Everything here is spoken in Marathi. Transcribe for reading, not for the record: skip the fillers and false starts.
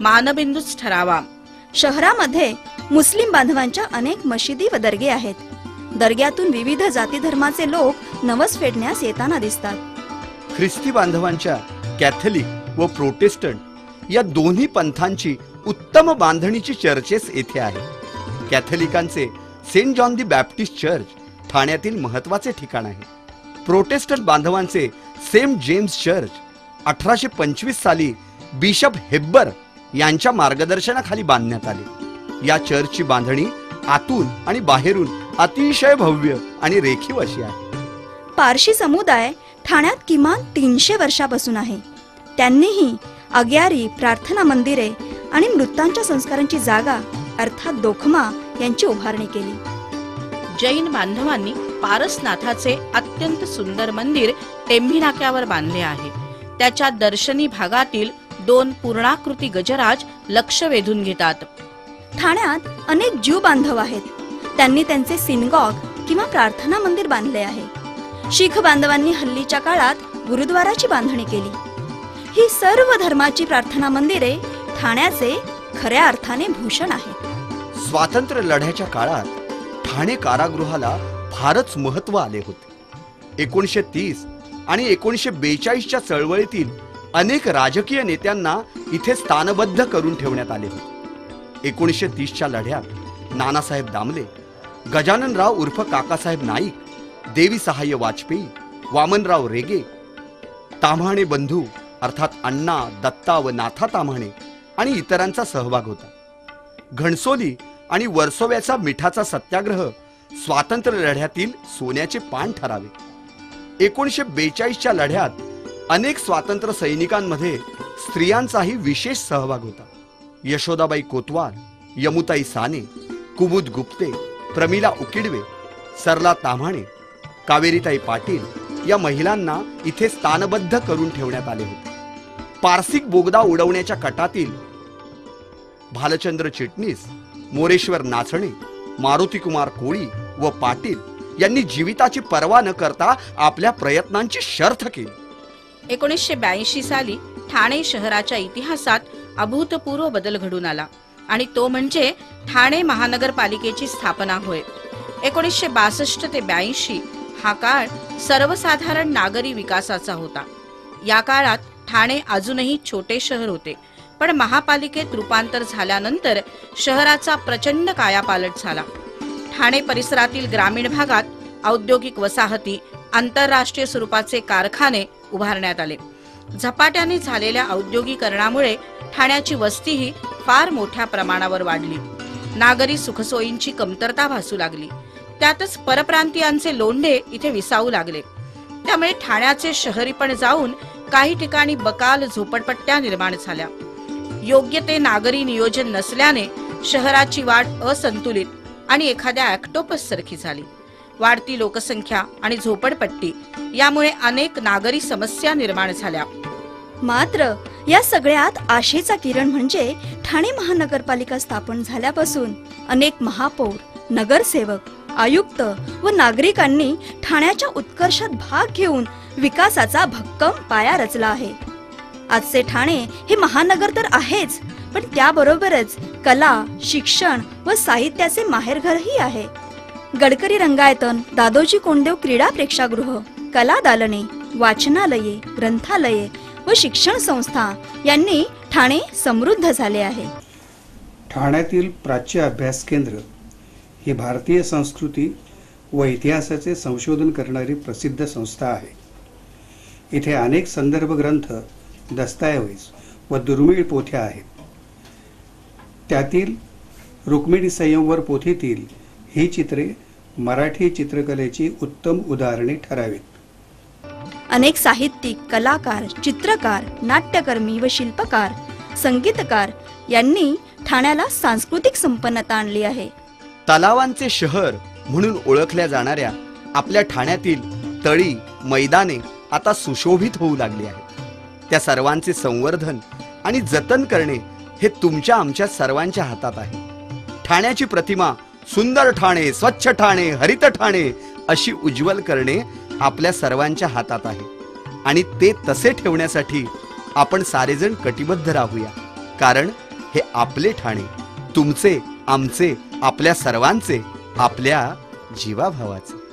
मानबिंदूच ठरावा. शहरामध्ये मुस्लिम बांधवांच्या अनेक मशिदी व दर्गे आहेत. दर्ग्यातून विविध जाती धर्माचे लोक नवस फेडण्यास येताना दिसतात. ख्रिस्ती बांधवांच्या कॅथलिक व प्रोटेस्टंट या दोन्ही पंथांची उत्तम बांधणीची चर्चेस येथे आहे. कॅथलिकांचे saint John the Baptist church ठाण्यातील महत्वाचे ठिकाण आहे. प्रोटेस्टंट बांधवांचे सेंट जेम्स चर्च 1825 साली बिशप हेब्बर यांच्या मार्गदर्शनाखाली बांधण्यात आले. या चर्चची बांधणी आतून आणि बाहेरून अतिशय भव्य आणि रेखीव अशी आहे. पारशी समुदाय ठाण्यात किमान 300 वर्षापासून आहे. त्यांनीही अग्यारी, प्रार्थना मंदिरे आणि मृतांच्या संस्कारांची जागा अर्थात दोखमा यांची उभारणी केली. जैन बांधवांनी पारसनाथाचे अत्यंत सुंदर मंदिर टेंभी नाक्यावर बांधले आहे. त्याच्या दर्शनी भागातील 2 पूर्णाकृती गजराज लक्ष वेधून घेतात. ठाण्यात अनेक ज्यू बांधव आहेत. त्यांनी त्यांचे सिनगॉग किंवा प्रार्थना मंदिर बांधले आहे. शीख बांधवांनी हल्लीच्या काळात गुरुद्वाराची बांधणी केली. ही सर्व धर्माची प्रार्थना मंदिरे ठाण्याचे खऱ्या अर्थाने भूषण आहेत. स्वातंत्र्य लढ्याच्या काळात ठाणे कारागृहाला फारच महत्व आले होते. 1930 आणि 1942च्या चळवळीतील अनेक राजकीय नेत्यांना इथे स्थानबद्ध करून ठेवण्यात आले होते. 1930च्या लढ्यात नानासाहेब दामले, गजाननराव उर्फ काकासाहेब नाईक, देवी सहाय्य वाजपेयी, वामनराव रेगे, ताम्हाणे बंधू अर्थात अण्णा, दत्ता व नाथा ताम्हाणे आणि इतरांचा सहभाग होता. घणसोली आणि वर्सोव्याचा मिठाचा सत्याग्रह स्वातंत्र्य लढ्यातील सोन्याचे पान ठरावे. 1942च्या लढ्यात अनेक स्वातंत्र्य सैनिकांमध्ये स्त्रियांचाही विशेष सहभाग होता. यशोदाबाई कोतवाल, यमुताई साने, कुमुद गुप्ते, प्रमिला उकिडवे, सरला ताम्हाणे, कावेरीताई पाटील या महिलांना इथे स्थानबद्ध करून ठेवण्यात आले होते. पारसिक बोगदा उडवण्याच्या कटातील भालचंद्र चिटणीस, मोरेश्वर नाचणे, मारुतीकुमार कोळी व पाटील यांनी जीविताची पर्वा न करता आपल्या प्रयत्नांची शर्थ केली. 1982 साली ठाणे शहराच्या इतिहासात अभूतपूर्व बदल घडून आला आणि तो म्हणजे ठाणे महानगरपालिकेची स्थापना होय. 1962 ते 82 हा काळ सर्वसाधारण नागरी विकासाचा होता. या काळात ठाणे अजूनही छोटे शहर होते, पण महापालिकेत रूपांतर झाल्यानंतर शहराचा प्रचंड कायापालट झाला. ठाणे परिसरातील ग्रामीण भागात औद्योगिक वसाहती, आंतरराष्ट्रीय स्वरूपाचे कारखाने उभारण्यात आले. झपाट्याने झालेल्या औद्योगिकरणामुळे ठाण्याची वस्तीही फार मोठ्या प्रमाणावर वाढली. नागरी सुखसोयींची कमतरता भासू लागली. त्यातच परप्रांतीयांचे लोंढे इथे विसावू लागले. त्यामुळे ठाण्याचे शहरीपण जाऊन काही ठिकाणी बकाल झोपडपट्ट्या निर्माण झाल्या. योग्य ते नागरी नियोजन नसल्याने शहराची वाढ असंतुलित आणि एखाद्या ऑक्टोपस सारखी झाली. वाढती लोकसंख्या आणि झोपडपट्टी यामुळे अनेक नागरी समस्या निर्माण झाल्या. मात्र या सगळ्यात आशेचा किरण म्हणजे ठाणे महानगरपालिका स्थापन झाल्यापासून अनेक महापौर, नगरसेवक, आयुक्त व नागरिकांनी ठाण्याच्या उत्कर्षात भाग घेऊन विकासाचा भक्कम पाया रचला आहे. आजचे ठाणे हे महानगर तर आहेच, पण त्याबरोबरच कला, शिक्षण व साहित्याचे माहेरघरही आहे. गडकरी रंगायतन, दादोजी कोंडदेव क्रीडा प्रेक्षागृह, कला दालने, वाचनालये, ग्रंथालये व शिक्षण संस्था यांनी ठाणे समृद्ध झाले आहे. ठाण्यातील प्राच्य अभ्यास केंद्र ही भारतीय संस्कृती व इतिहासाचे संशोधन करणारी प्रसिद्ध संस्था आहे. इथे अनेक संदर्भ ग्रंथ, दस्तऐवज व दुर्मिळ पोथ्या आहेत. त्यातील रुक्मिणी संयमवर पोथीतील ही चित्रे मराठी चित्रकलेची उत्तम उदाहरणे ठरावीत. अनेक साहित्यिक, कलाकार, चित्रकार, नाट्यकर्मी व शिल्पकार, संगीतकार यांनी ठाण्याला सांस्कृतिक संपन्नता आणली आहे. तलावांचे शहर म्हणून ओळखल्या जाणाऱ्या आपल्या ठाण्यातील तळी, मैदाने आता सुशोभित होऊ लागली आहेत. त्या सर्वांचे संवर्धन आणि जतन करणे हे तुमच्या आमच्या सर्वांच्या हातात आहे. ठाण्याची प्रतिमा सुंदर ठाणे, स्वच्छ ठाणे, हरित ठाणे अशी उज्ज्वल करणे आपल्या सर्वांच्या हातात आहे आणि ते तसे ठेवण्यासाठी आपण सारेजण कटिबद्ध राहूया. कारण हे आपले ठाणे, तुमचे, आमचे, आपल्या सर्वांचे, आपल्या जीवाभावाचे.